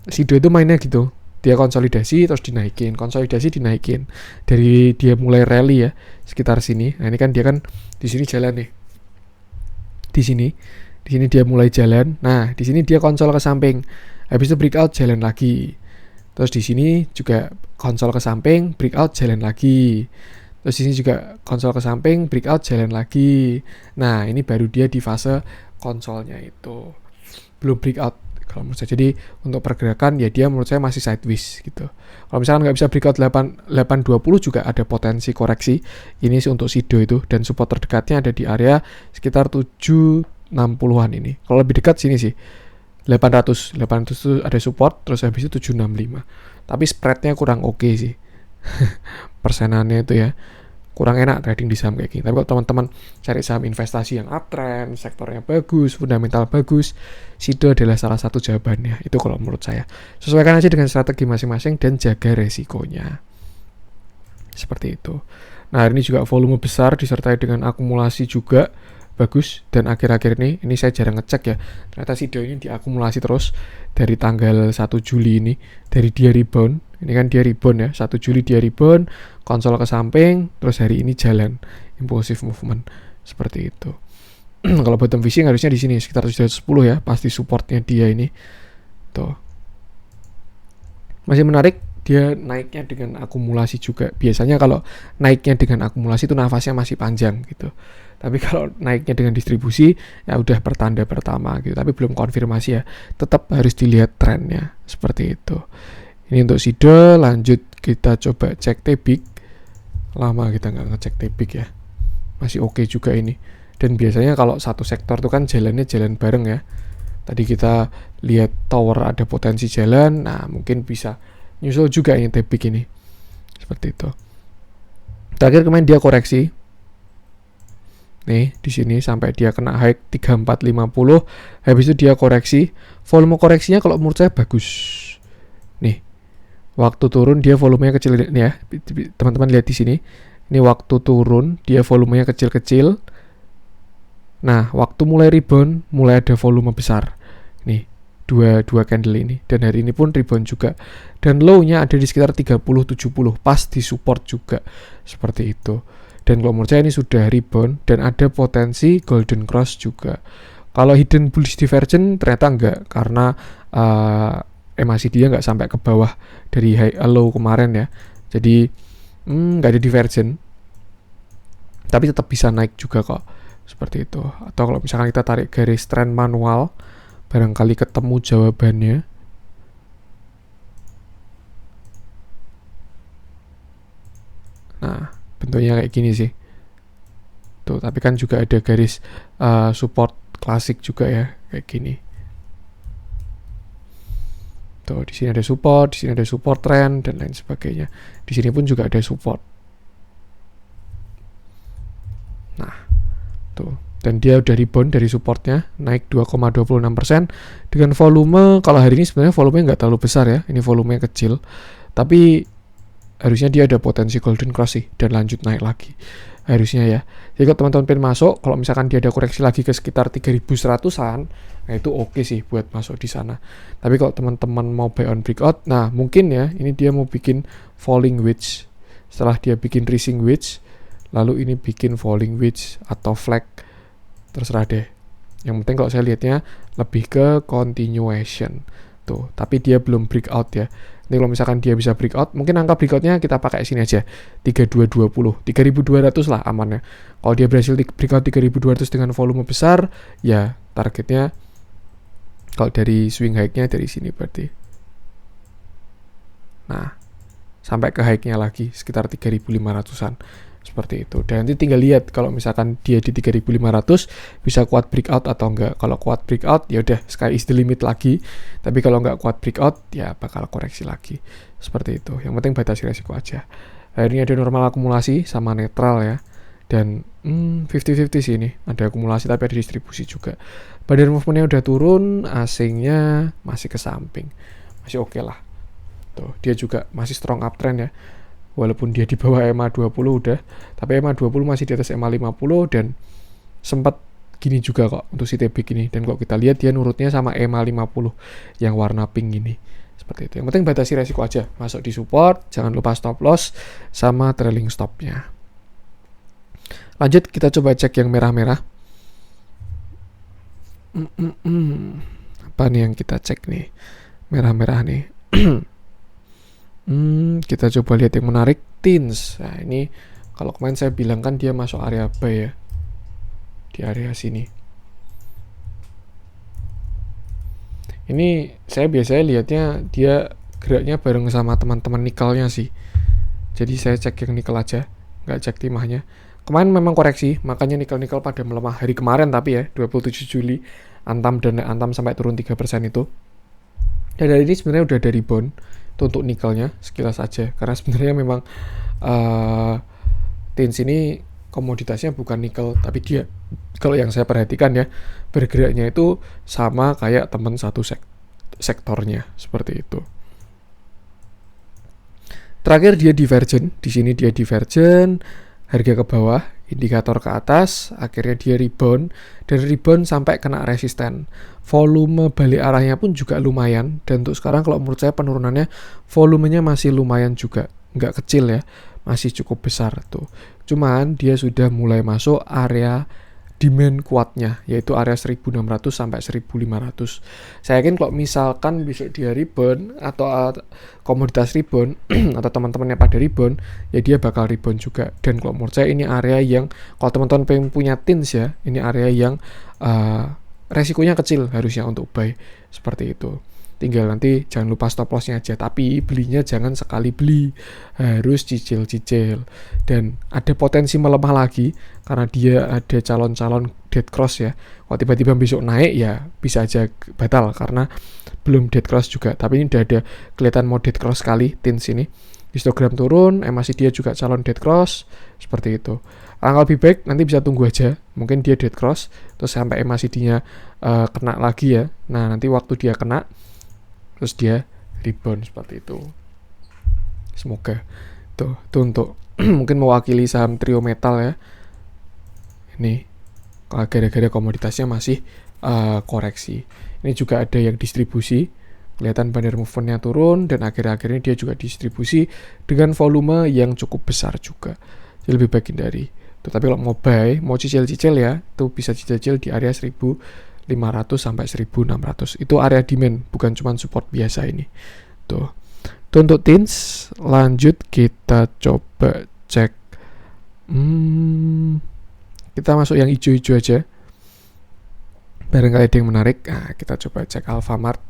Speaker 1: Sido itu mainnya gitu. Dia konsolidasi terus dinaikin, konsolidasi dinaikin. Dari dia mulai rally ya, sekitar sini. Nah, ini kan dia kan di sini jalan nih. Di sini dia mulai jalan. Nah, di sini dia konsol ke samping. Habis itu breakout jalan lagi. Terus di sini juga konsol ke samping, breakout jalan lagi. Terus di sini juga konsol ke samping, breakout jalan lagi. Nah, ini baru dia di fase konsolnya itu. Belum breakout kalau menurut saya. Jadi untuk pergerakan ya dia menurut saya masih sideways gitu. Kalau misalkan nggak bisa breakout 820 juga ada potensi koreksi. Ini sih untuk Sido itu, dan support terdekatnya ada di area sekitar 760-an ini. Kalau lebih dekat sini sih 800 itu ada support, terus habis itu 765. Tapi spreadnya kurang oke sih. Persenannya itu ya kurang enak trading di saham kayak gini. Tapi kalau teman-teman cari saham investasi yang uptrend, sektornya bagus, fundamental bagus, Sido adalah salah satu jawabannya. Itu kalau menurut saya. Sesuaikan aja dengan strategi masing-masing dan jaga resikonya. Seperti itu. Nah, hari ini juga volume besar disertai dengan akumulasi juga bagus, dan akhir-akhir ini saya jarang ngecek ya, ternyata Sido ini diakumulasi terus dari tanggal 1 Juli ini, dari dia rebound, ini kan dia rebound ya, 1 Juli dia rebound, konsol ke samping, terus hari ini jalan impulsive movement, seperti itu. Kalau bottom fishing harusnya di sini sekitar 710 ya, pasti supportnya dia ini tuh. Masih menarik, dia naiknya dengan akumulasi juga. Biasanya kalau naiknya dengan akumulasi itu nafasnya masih panjang gitu. Tapi kalau naiknya dengan distribusi, ya udah pertanda pertama gitu. Tapi belum konfirmasi ya. Tetap harus dilihat trennya. Seperti itu. Ini untuk Sido. Lanjut kita coba cek Tebik. Lama kita nggak ngecek Tebik ya. Masih oke juga ini. Dan biasanya kalau satu sektor tuh kan jalannya jalan bareng ya. Tadi kita lihat tower ada potensi jalan. Nah mungkin bisa nyusul juga ini Tebik ini. Seperti itu. Terakhir kemarin dia koreksi. Nih, di sini sampai dia kena high 3450. Habis itu dia koreksi. Volume koreksinya kalau menurut saya bagus. Nih. Waktu turun dia volumenya kecil nih ya. Teman-teman lihat di sini. Ini waktu turun dia volumenya kecil-kecil. Nah, waktu mulai rebound mulai ada volume besar. Nih, dua candle ini. Dan hari ini pun rebound juga. Dan low-nya ada di sekitar 30-70. Pas di support juga. Seperti itu. Dan kalau menurut saya ini sudah rebound dan ada potensi golden cross juga. Kalau hidden bullish divergence ternyata enggak, karena MACD dia enggak sampai ke bawah dari high low kemarin ya. Jadi enggak ada divergence. Tapi tetap bisa naik juga kok. Seperti itu. Atau kalau misalkan kita tarik garis trend manual, barangkali ketemu jawabannya. Nah, bentuknya kayak gini sih. Tuh, tapi kan juga ada garis support klasik juga ya, kayak gini. Tuh, di sini ada support trend dan lain sebagainya. Di sini pun juga ada support. Nah, tuh. Dan dia udah rebound dari supportnya, naik 2,26% dengan volume, kalau hari ini sebenarnya volumenya nggak terlalu besar ya, ini volumenya kecil. Tapi harusnya dia ada potensi golden cross sih dan lanjut naik lagi harusnya ya. Jadi kalau teman-teman pengen masuk, kalau misalkan dia ada koreksi lagi ke sekitar 3100-an, nah itu oke sih buat masuk di sana. Tapi kalau teman-teman mau buy on breakout, nah mungkin ya ini dia mau bikin falling wedge. Setelah dia bikin rising wedge, lalu ini bikin falling wedge atau flag, terserah deh. Yang penting kalau saya lihatnya lebih ke continuation tuh, tapi dia belum breakout ya. Nanti kalau misalkan dia bisa breakout, mungkin angka breakoutnya kita pakai sini aja, 3220, 3200 lah amannya. Kalau dia berhasil breakout 3200 dengan volume besar, ya targetnya kalau dari swing high-nya dari sini berarti. Nah, sampai ke high-nya lagi sekitar 3500-an. Seperti itu. Dan nanti tinggal lihat kalau misalkan dia di 3500 bisa kuat breakout atau enggak. Kalau kuat breakout ya udah sky is the limit lagi. Tapi kalau enggak kuat breakout ya bakal koreksi lagi. Seperti itu. Yang penting batasi resiko aja. Ini ada normal akumulasi sama netral ya. Dan 50-50 sih ini. Ada akumulasi tapi ada distribusi juga. Badan movementnya udah turun, asingnya masih ke samping. Masih oke lah. Tuh, dia juga masih strong uptrend ya. Walaupun dia di bawah EMA 20 udah, tapi EMA 20 masih di atas EMA 50 dan sempat gini juga kok untuk si TB gini. Dan kalau kita lihat dia nurutnya sama EMA 50 yang warna pink ini. Seperti itu. Yang penting batasi resiko aja. Masuk di support, jangan lupa stop loss sama trailing stopnya. Lanjut kita coba cek yang merah-merah. Apa nih yang kita cek nih? Merah-merah nih. Kita coba lihat yang menarik, TINS. Nah ini kalau kemarin saya bilang kan dia masuk area buy ya, di area sini. Ini saya biasanya lihatnya dia geraknya bareng sama teman-teman nikelnya sih. Jadi saya cek yang nikel aja, nggak cek timahnya. Kemarin memang koreksi, makanya nikel-nikel pada melemah hari kemarin tapi ya 27 Juli Antam dan Antam sampai turun 3% itu. Dan dari ini sebenarnya udah ada rebound itu untuk nikelnya sekilas aja, karena sebenarnya memang TINS ini komoditasnya bukan nikel, tapi dia kalau yang saya perhatikan ya bergeraknya itu sama kayak teman satu sektornya seperti itu. Terakhir dia divergen, di sini dia divergen, harga ke bawah, indikator ke atas, akhirnya dia rebound, dan rebound sampai kena resisten. Volume balik arahnya pun juga lumayan, dan untuk sekarang kalau menurut saya penurunannya volumenya masih lumayan juga, nggak kecil ya, masih cukup besar tuh. Cuman dia sudah mulai masuk area demand kuatnya, yaitu area 1600 sampai 1500. Saya yakin kalau misalkan besok dia rebound atau komoditas rebound atau teman-temannya pada rebound, ya dia bakal rebound juga. Dan kalau menurut saya ini area yang kalau teman-teman pengen punya TINS ya, ini area yang resikonya kecil harusnya untuk buy seperti itu. Tinggal nanti jangan lupa stop lossnya aja, tapi belinya jangan sekali beli, harus cicil-cicil. Dan ada potensi melemah lagi karena dia ada calon-calon dead cross ya. Kalau tiba-tiba besok naik ya bisa aja batal karena belum dead cross juga. Tapi ini udah ada kelihatan mau dead cross sekali TINS ini. Histogram turun, masih dia juga calon dead cross seperti itu. Angka lebih baik nanti bisa tunggu aja, mungkin dia dead cross terus sampai MACD-nya kena lagi ya. Nah nanti waktu dia kena terus dia rebound seperti itu. Semoga tuh untuk mungkin mewakili saham trio metal ya. Ini gara-gara komoditasnya masih koreksi. Ini juga ada yang distribusi, kelihatan bandar movement-nya turun dan akhir-akhirnya dia juga distribusi dengan volume yang cukup besar juga. Jadi lebih baik hindari. Tapi kalau mau buy, mau cicil-cicil ya, itu bisa cicil di area 1500 sampai 1600. Itu area demand, bukan cuma support biasa ini. Tuh. Itu untuk TINS. Lanjut kita coba cek. Kita masuk yang hijau-hijau aja. Barangkali ada yang menarik. Nah, kita coba cek Alfamart.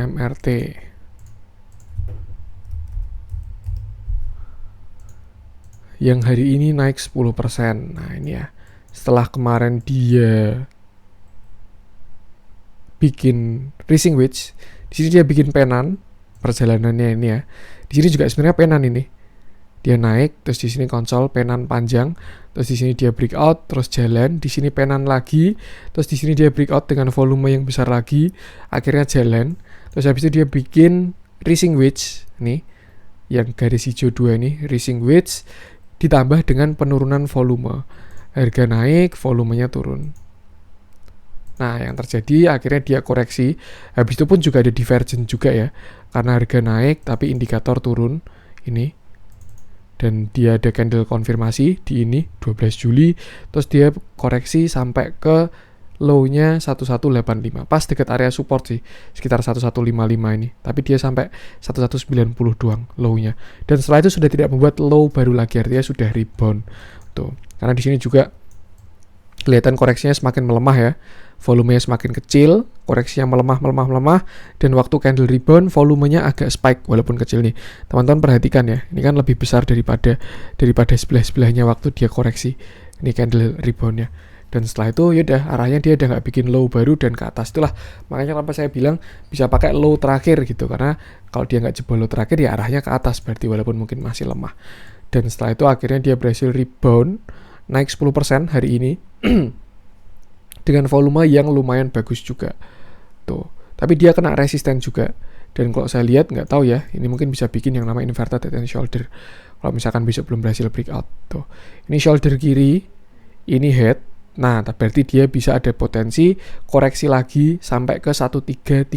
Speaker 1: MRT. Yang hari ini naik 10%. Nah, ini ya. Setelah kemarin dia bikin racing wedge, di sini dia bikin penan perjalanannya ini ya. Di sini juga sebenarnya penan ini. Dia naik, terus di sini konsol penan panjang, terus di sini dia breakout, terus jalan, di sini penan lagi, terus di sini dia breakout dengan volume yang besar lagi, akhirnya jalan, terus habis itu dia bikin racing wedge nih, yang garis hijau 2 ini, racing wedge ditambah dengan penurunan volume. Harga naik, volumenya turun. Nah, yang terjadi akhirnya dia koreksi. Habis itu pun juga ada divergen juga ya. Karena harga naik tapi indikator turun ini. Dan dia ada candle konfirmasi di ini 12 Juli. Terus dia koreksi sampai ke low-nya 1185, pas dekat area support sih, sekitar 1155 ini, tapi dia sampai 1190 doang low-nya, dan setelah itu sudah tidak membuat low baru lagi, artinya sudah rebound tuh. Karena di sini juga kelihatan koreksinya semakin melemah ya, volumenya semakin kecil, koreksinya melemah, dan waktu candle rebound volumenya agak spike walaupun kecil nih. Teman-teman perhatikan ya, ini kan lebih besar daripada sebelah-sebelahnya waktu dia koreksi. Ini candle reboundnya. Dan setelah itu yaudah arahnya dia udah nggak bikin low baru dan ke atas. Itulah makanya kenapa saya bilang bisa pakai low terakhir gitu, karena kalau dia nggak jebol low terakhir ya arahnya ke atas berarti walaupun mungkin masih lemah. Dan setelah itu akhirnya dia berhasil rebound naik 10% hari ini dengan volume yang lumayan bagus juga tuh. Tapi dia kena resisten juga, dan kalau saya lihat nggak tahu ya, ini mungkin bisa bikin yang namanya inverted head and shoulder kalau misalkan besok belum berhasil breakout tuh. Ini shoulder kiri, ini head. Nah berarti dia bisa ada potensi koreksi lagi sampai ke 1335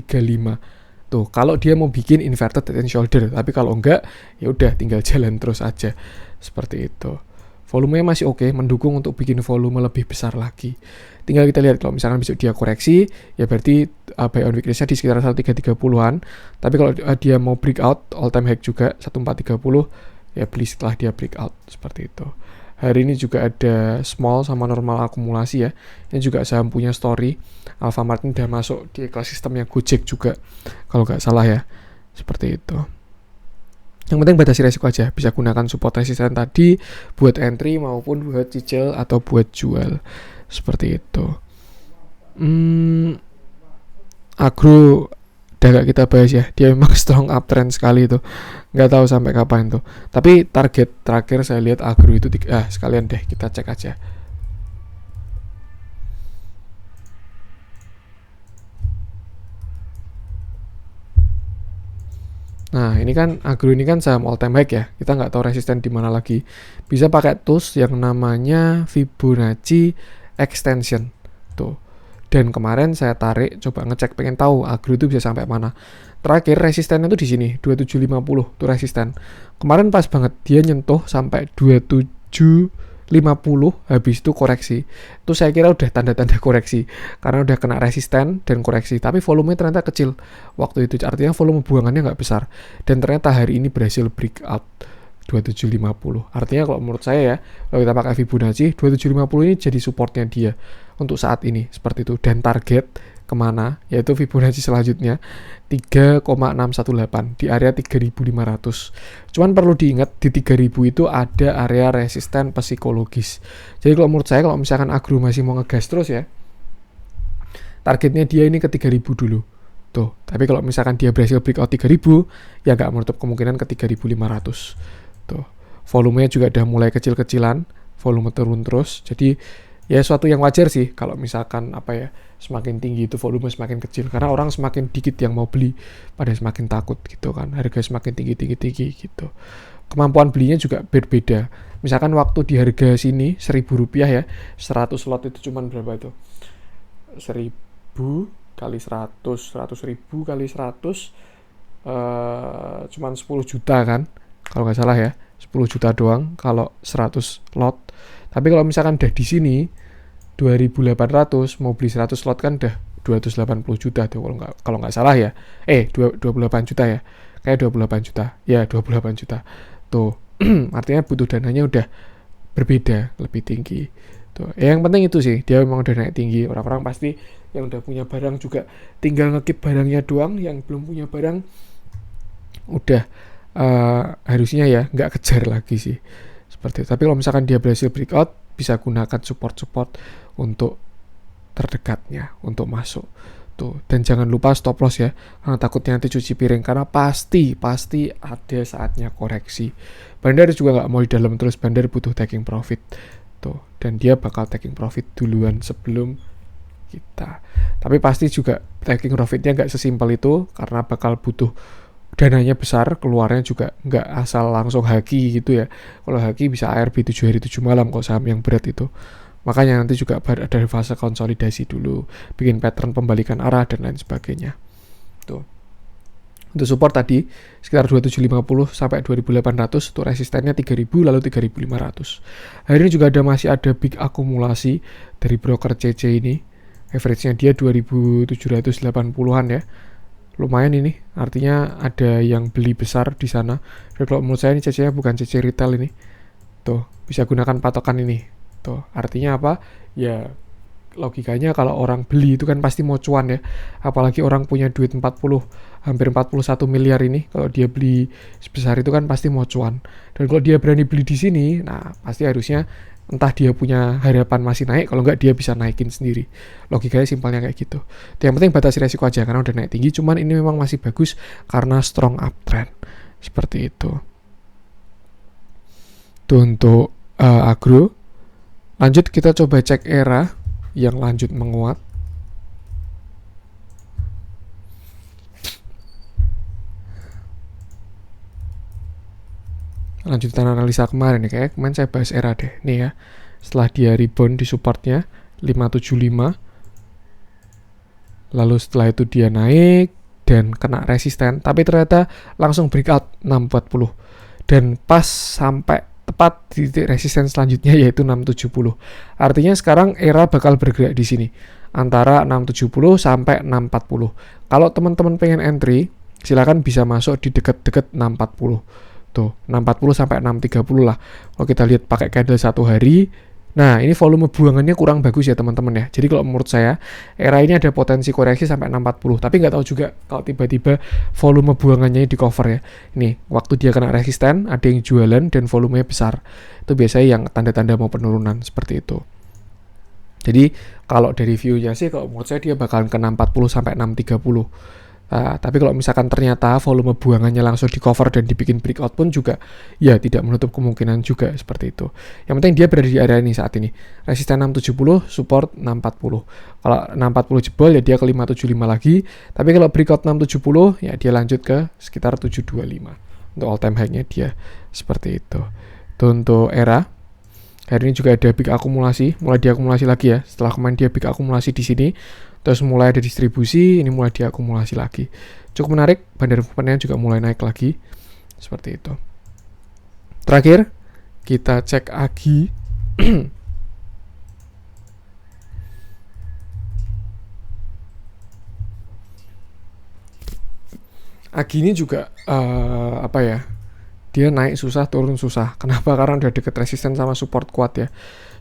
Speaker 1: tuh kalau dia mau bikin inverted head and shoulder. Tapi kalau enggak ya udah tinggal jalan terus aja seperti itu. Volumenya masih oke, mendukung untuk bikin volume lebih besar lagi. Tinggal kita lihat kalau misalkan besok dia koreksi, ya berarti buy on weakness-nya di sekitar 1330-an. Tapi kalau dia mau breakout, all time high juga 1430, ya beli setelah dia breakout, seperti itu. Hari ini juga ada small sama normal akumulasi ya. Ini juga saham punya story. Alfamart ini udah masuk di kelas sistemnya Gojek juga, kalau nggak salah ya. Seperti itu. Yang penting batasi resiko aja, bisa gunakan support resisten tadi buat entry maupun buat cicil atau buat jual, seperti itu. Agro udah gak kita bahas ya, dia memang strong uptrend sekali tuh, nggak tahu sampai kapan tuh. Tapi target terakhir saya lihat agro itu sekalian deh kita cek aja. Nah ini kan agro ini kan saham all time high ya, kita nggak tahu resisten di mana lagi. Bisa pakai tools yang namanya Fibonacci extension tuh. Dan kemarin saya tarik coba ngecek pengen tahu agro itu bisa sampai mana. Terakhir resistennya tuh di sini 2750 tuh resisten. Kemarin pas banget dia nyentuh sampai 2750, habis itu koreksi. Itu saya kira udah tanda-tanda koreksi karena udah kena resisten dan koreksi, tapi volumenya ternyata kecil waktu itu, artinya volume buangannya nggak besar, dan ternyata hari ini berhasil breakout 2750. Artinya kalau menurut saya ya, kalau kita pakai Fibonacci 2750 ini jadi supportnya dia untuk saat ini seperti itu, dan target kemana yaitu Fibonacci selanjutnya 3,618 di area 3500. Cuman perlu diingat di 3000 itu ada area resisten psikologis. Jadi kalau menurut saya kalau misalkan agro masih mau ngegas terus ya, targetnya dia ini ke 3000 dulu tuh. Tapi kalau misalkan dia berhasil breakout 3000 ya nggak menutup kemungkinan ke 3500 tuh. Volumenya juga udah mulai kecil-kecilan, volume turun terus. Jadi ya suatu yang wajar sih kalau misalkan semakin tinggi itu volume semakin kecil, karena orang semakin dikit yang mau beli, pada semakin takut gitu kan, harga semakin tinggi gitu. Kemampuan belinya juga berbeda. Misalkan waktu di harga sini Rp1.000 ya, 100 lot itu cuman berapa itu? 1000 kali 100 kali 100 cuman 10 juta kan, kalau nggak salah ya, 10 juta doang kalau 100 lot. Tapi kalau misalkan udah di sini 2.800 mau beli 100 slot kan udah 280 juta tuh kalau nggak salah ya. 28 juta ya. Kayak 28 juta. Ya, 28 juta. Tuh. Artinya butuh dananya udah berbeda, lebih tinggi. Tuh. Yang penting itu sih, dia memang udah naik tinggi. Orang-orang pasti yang udah punya barang juga tinggal ngekip barangnya doang, yang belum punya barang udah harusnya ya nggak kejar lagi sih. Seperti itu. Tapi kalau misalkan dia berhasil breakout, bisa gunakan support untuk terdekatnya untuk masuk tuh. Dan jangan lupa stop loss ya, karena takutnya nanti cuci piring, karena pasti ada saatnya koreksi. Bandar juga nggak mau di dalam terus, bandar butuh taking profit tuh, dan dia bakal taking profit duluan sebelum kita. Tapi pasti juga taking profitnya nggak sesimpel itu, karena bakal butuh dananya besar, keluarnya juga nggak asal langsung haki gitu ya. Kalau haki bisa ARB 7 hari 7 malam kok saham yang berat itu. Makanya nanti juga ada fase konsolidasi dulu, bikin pattern pembalikan arah dan lain sebagainya. Tuh. Untuk support tadi sekitar 2750 sampai 2800, untuk resistennya 3000 lalu 3500. Hari ini juga masih ada big akumulasi dari broker CC ini. Average-nya dia 2780-an ya. Lumayan ini, artinya ada yang beli besar di sana. Dan kalau menurut saya ini CC-nya bukan CC retail ini. Tuh, bisa gunakan patokan ini. Tuh, artinya apa? Ya logikanya kalau orang beli itu kan pasti mau cuan ya, apalagi orang punya duit 40 hampir 41 miliar ini, kalau dia beli sebesar itu kan pasti mau cuan. Dan kalau dia berani beli di sini, nah pasti harusnya entah dia punya harapan masih naik, kalau enggak dia bisa naikin sendiri. Logikanya simpelnya kayak gitu. Yang penting batasi resiko aja karena udah naik tinggi, cuman ini memang masih bagus karena strong uptrend. Seperti itu. Itu untuk agro. Lanjut kita coba cek era yang lanjut menguat. Lanjutan analisa kemarin nih, kayak kemarin saya bahas era deh. Nih ya, setelah dia rebound di supportnya 575, lalu setelah itu dia naik dan kena resisten, tapi ternyata langsung breakout 640 dan pas sampai tepat di titik resisten selanjutnya yaitu 670. Artinya sekarang era bakal bergerak di sini antara 670 sampai 640. Kalau teman-teman pengen entry, silakan bisa masuk di dekat-dekat 640. Tuh, 640 sampai 630 lah. Kalau kita lihat pakai candle satu hari, nah ini volume buangannya kurang bagus ya teman-teman ya. Jadi kalau menurut saya era ini ada potensi koreksi sampai 640, tapi nggak tahu juga kalau tiba-tiba volume buangannya di cover ya. Ini waktu dia kena resisten ada yang jualan dan volumenya besar, itu biasanya yang tanda-tanda mau penurunan seperti itu. Jadi kalau dari view-nya sih kalau menurut saya dia bakalan ke 640 sampai 630. Tapi kalau misalkan ternyata volume buangannya langsung di cover dan dibikin breakout pun juga ya tidak menutup kemungkinan juga seperti itu. Yang penting dia berada di area ini saat ini. Resisten 670, support 640. Kalau 640 jebol ya dia ke 575 lagi. Tapi kalau breakout 670 ya dia lanjut ke sekitar 725. Untuk all time high-nya dia seperti itu. Itu untuk era. Hari ini juga ada big akumulasi, mulai diakumulasi lagi ya. Setelah kemarin dia big akumulasi di sini, terus mulai ada distribusi, ini mulai diakumulasi lagi. Cukup menarik, bandar movement-nya juga mulai naik lagi. Seperti itu. Terakhir, kita cek AGI. AGI ini juga apa ya? Dia naik susah, turun susah. Kenapa? Karena udah deket resisten sama support kuat ya.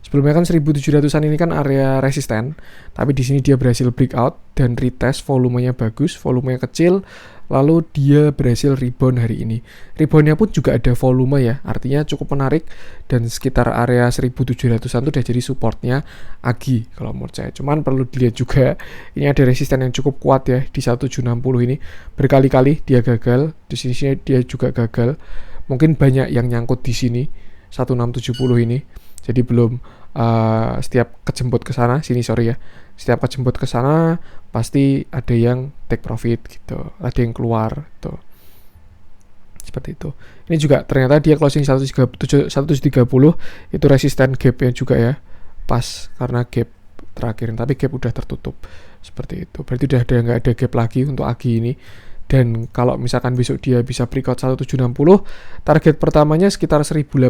Speaker 1: Sebelumnya kan 1700-an ini kan area resisten, tapi di sini dia berhasil breakout dan retest, volumenya bagus, volumenya kecil, lalu dia berhasil rebound hari ini. Reboundnya pun juga ada volume ya, artinya cukup menarik dan sekitar area 1700-an itu udah jadi supportnya AGI kalau menurut saya. Cuman perlu dilihat juga, ini ada resisten yang cukup kuat ya di 1760 ini. Berkali-kali dia gagal, di sini dia juga gagal. Mungkin banyak yang nyangkut di sini 1670 ini. Jadi belum setiap kejemput ke sana, setiap kejemput ke sana pasti ada yang take profit gitu, ada yang keluar gitu. Seperti itu. Ini juga ternyata dia closing 1730 itu resisten gapnya juga ya. Pas karena gap terakhir, tapi gap udah tertutup. Seperti itu. Berarti udah nggak ada gap lagi untuk AGI ini. Dan kalau misalkan besok dia bisa breakout 1760, target pertamanya sekitar 1800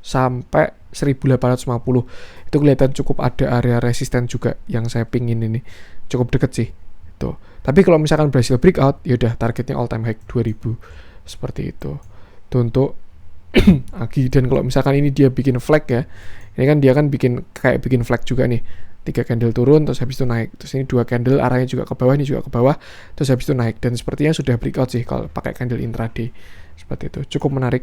Speaker 1: sampai 1850. Itu kelihatan cukup ada area resisten juga yang saya pingin ini. Cukup deket sih. Tuh. Tapi kalau misalkan berhasil breakout, ya udah targetnya all time high 2000. Seperti itu. Itu untuk AGI. Dan kalau misalkan ini dia bikin flag ya, ini kan dia kan bikin flag juga nih. 3 candle turun, terus habis itu naik. Terus ini 2 candle, arahnya juga ke bawah, ini juga ke bawah. Terus habis itu naik. Dan sepertinya sudah breakout sih kalau pakai candle intraday. Seperti itu. Cukup menarik.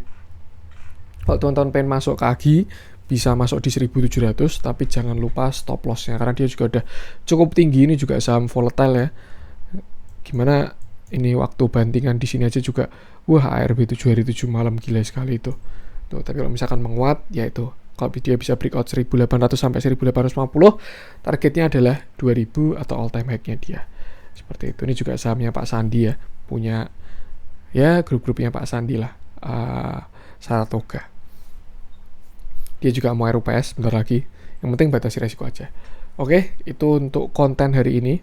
Speaker 1: Kalau teman-teman pengen masuk ke AGI, bisa masuk di 1700, tapi jangan lupa stop loss-nya. Karena dia juga udah cukup tinggi. Ini juga saham volatile ya. Gimana ini waktu bantingan di sini aja juga, wah ARB 7 hari 7 malam, gila sekali itu. Tuh, tapi kalau misalkan menguat, ya itu. Kalau dia bisa breakout 1800 sampai 1850, targetnya adalah 2000 atau all time high-nya dia. Seperti itu. Ini juga sahamnya Pak Sandi ya, punya ya grup-grupnya Pak Sandi lah, Saratoga. Dia juga mau RUPS bentar lagi. Yang penting batasi resiko aja. Oke, itu untuk konten hari ini.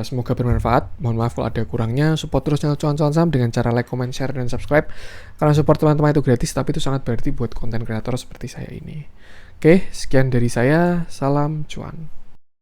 Speaker 1: Semoga bermanfaat. Mohon maaf kalau ada kurangnya. Support terus channel Cuan-Cuan Saham dengan cara like, comment, share, dan subscribe. Karena support teman-teman itu gratis, tapi itu sangat berarti buat konten kreator seperti saya ini. Oke, sekian dari saya. Salam cuan.